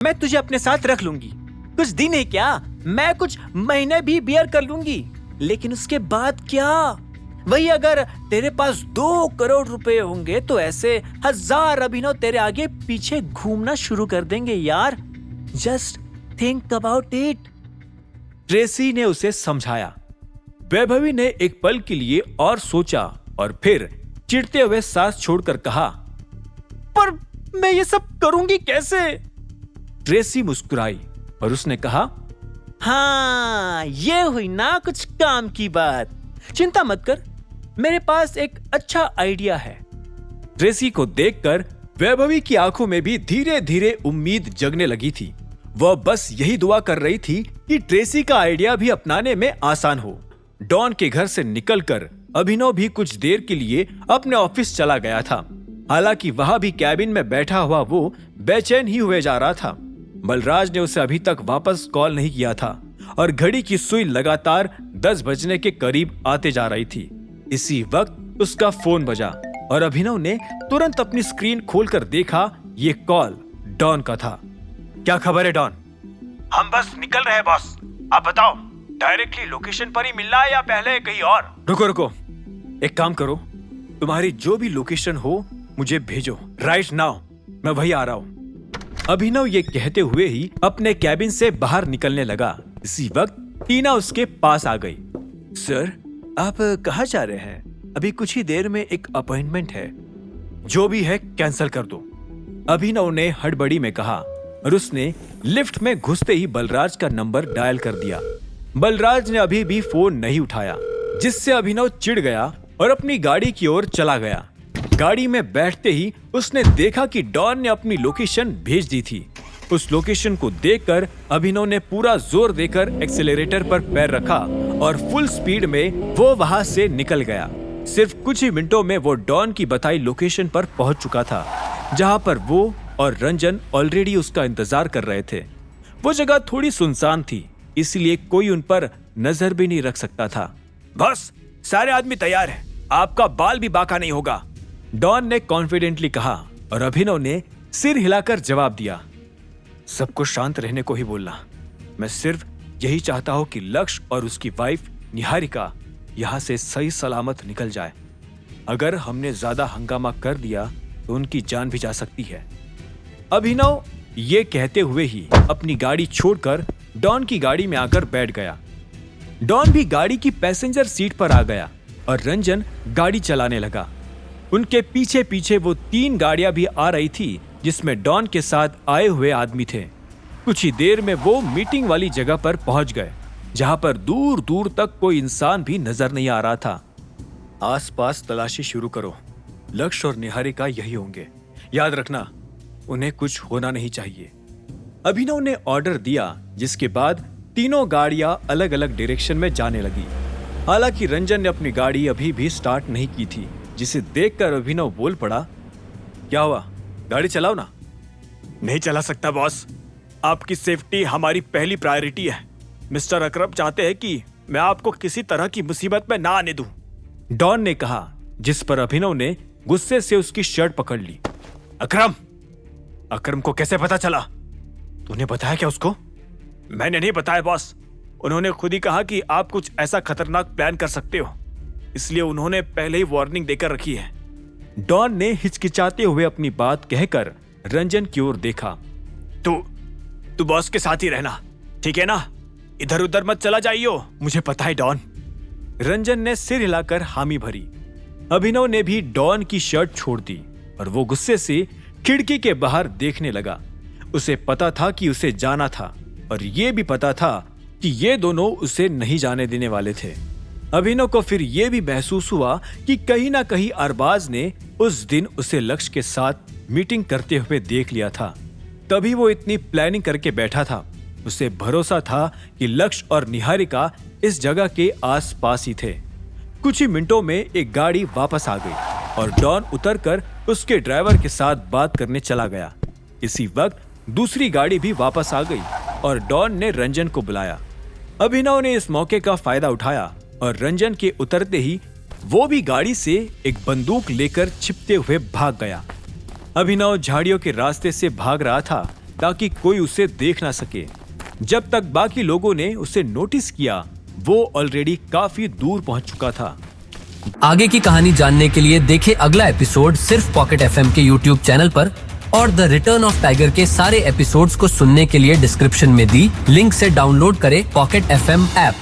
मैं तुझे अपने साथ रख लूंगी। कुछ दिन है क्या, मैं कुछ महीने भी बियर कर लूंगी, लेकिन उसके बाद क्या? वही अगर तेरे पास 2 करोड़ रुपए होंगे तो ऐसे 1000 अभिनव तेरे आगे पीछे घूमना शुरू कर देंगे यार। Just think about it. Tracy ने उसे समझाया। वैभवी ने एक पल के लिए और सोचा और फिर चिढ़ते हुए सांस छोड़कर कहा, पर मैं ये सब करूंगी कैसे? ट्रेसी मुस्कुराई और उसने कहा, हाँ, ये हुई ना कुछ काम की बात। चिंता मत कर, मेरे पास एक अच्छा आइडिया है। ट्रेसी को देखकर वैभवी की आंखों में भी धीरे धीरे उम्मीद जगने लगी थी। वह बस यही दुआ कर रही थी कि ट्रेसी का आइडिया भी अपनाने में आसान हो। डॉन के घर से निकलकर अभिनव भी कुछ देर के लिए अपने ऑफिस चला गया था। हालांकि वहां भी कैबिन में बैठा हुआ वो बेचैन ही हुए जा रहा था। बलराज ने उसे अभी तक वापस कॉल नहीं किया था और घड़ी की सुई लगातार 10 बजने के करीब आते जा रही थी। इसी वक्त उसका फोन बजा और अभिनव ने तुरंत अपनी स्क्रीन खोलकर देखा, ये कॉल डॉन का था। क्या खबर है डॉन? हम बस निकल रहे हैं बॉस, आप बताओ डायरेक्टली लोकेशन पर ही मिलना है या पहले कहीं और? रुको, एक काम करो, तुम्हारी जो भी लोकेशन हो मुझे भेजो राइट नाउ, मैं वही आ रहा हूँ। अभिनव ये कहते हुए ही अपने कैबिन से बाहर निकलने लगा। इसी वक्त टीना उसके पास आ गई। सर, आप कहाँ जा रहे हैं? अभी कुछ ही देर में एक अपॉइंटमेंट है। जो भी है कैंसिल कर दो, अभिनव ने हड़बड़ी में कहा और उसने लिफ्ट में घुसते ही बलराज का नंबर डायल कर दिया। बलराज ने अभी भी फोन नहीं उठाया, जिससे अभिनव चिढ़ गया और अपनी गाड़ी की ओर चला गया। गाड़ी में बैठते ही उसने देखा कि डॉन ने अपनी लोकेशन भेज दी थी। उस लोकेशन को देखकर अभिनव ने पूरा जोर देकर एक्सेलरेटर पर पैर रखा और फुल स्पीड में वो वहां से निकल गया। सिर्फ कुछ ही मिनटों में वो डॉन की बताई लोकेशन पर पहुंच चुका था, जहां पर वो और रंजन ऑलरेडी उसका इंतजार कर रहे थे। वो जगह थोड़ी सुनसान थी, इसलिए कोई उन पर नजर भी नहीं रख सकता था। बस सारे आदमी तैयार हैं, आपका बाल भी बाका नहीं होगा, डॉन ने कॉन्फिडेंटली कहा और अभिनव ने सिर हिलाकर जवाब दिया, सबको शांत रहने को ही बोलना। मैं सिर्फ यही चाहता हूं कि लक्ष्य और उसकी वाइफ निहारिका यहां से सही सलामत निकल जाए। अगर हमने ज्यादा हंगामा कर दिया तो उनकी जान भी जा सकती है। अभिनव ये कहते हुए ही अपनी गाड़ी छोड़कर डॉन की गाड़ी में आकर बैठ गया। डॉन भी गाड़ी की पैसेंजर सीट पर आ गया और रंजन गाड़ी चलाने लगा। उनके पीछे पीछे वो 3 गाड़ियां भी आ रही थी, जिसमें डॉन के साथ आए हुए आदमी थे। कुछ ही देर में वो मीटिंग वाली जगह पर पहुंच गए, जहां पर दूर दूर तक कोई इंसान भी नजर नहीं आ रहा था। आसपास तलाशी शुरू करो, लक्ष्य और निहारिका यही होंगे, याद रखना उन्हें कुछ होना नहीं चाहिए। अभिनव ने ऑर्डर दिया, जिसके बाद तीनों गाड़ियां अलग अलग डायरेक्शन में जाने लगी। हालांकि रंजन ने अपनी गाड़ी अभी भी स्टार्ट नहीं की थी, जिसे देखकर अभिनव बोल पड़ा, क्या हुआ, गाड़ी चलाओ ना। नहीं चला सकता बॉस, आपकी सेफ्टी हमारी पहली प्रायोरिटी है। मिस्टर अकरम चाहते हैं कि मैं आपको किसी तरह की मुसीबत में ना आने दूं, डॉन ने कहा, जिस पर अभिनव ने गुस्से से उसकी शर्ट पकड़ ली। अकरम को कैसे पता चला? तूने बताया क्या उसको? मैंने नहीं बताया बॉस, उन्होंने खुद ही कहा कि आप कुछ ऐसा खतरनाक प्लान कर सकते हो, इसलिए उन्होंने पहले ही वार्निंग देकर रखी है। डॉन ने हिचकिचाते हुए अपनी बात कहकर रंजन की ओर देखा। तू बॉस के साथ ही रहना, ठीक है ना? इधर उधर मत चला जाइयो। मुझे पता है डॉन। रंजन ने सिर हिलाकर हामी भरी। अभिनव ने भी डॉन की शर्ट छोड़ दी और वो गुस्से से खिड़की के बाहर देखने लगा। उसे पता था कि उसे जाना था और ये भी पता था कि ये दोनों उसे नहीं जाने देने वाले थे। अभिनव को फिर यह भी महसूस हुआ कि कहीं ना कहीं अरबाज ने उस दिन उसे लक्ष्य के साथ मीटिंग करते हुए देख लिया था, तभी वो इतनी प्लानिंग करके बैठा था। उसे भरोसा था कि लक्ष्य और निहारिका इस जगह के आसपास ही थे। कुछ ही मिनटों में एक गाड़ी वापस आ गई और डॉन उतरकर उसके ड्राइवर के साथ बात करने चला गया। इसी वक्त दूसरी गाड़ी भी वापस आ गई और डॉन ने रंजन को बुलाया। अभिनव ने इस मौके का फायदा उठाया और रंजन के उतरते ही वो भी गाड़ी से एक बंदूक लेकर छिपते हुए भाग गया। अभिनव झाड़ियों के रास्ते से भाग रहा था ताकि कोई उसे देख ना सके। जब तक बाकी लोगों ने उसे नोटिस किया, वो ऑलरेडी काफी दूर पहुंच चुका था। आगे की कहानी जानने के लिए देखें अगला एपिसोड सिर्फ पॉकेट एफएम के यूट्यूब चैनल पर, और द रिटर्न ऑफ टाइगर के सारे एपिसोड्स को सुनने के लिए डिस्क्रिप्शन में दी लिंक से डाउनलोड करें पॉकेट एफएम ऐप।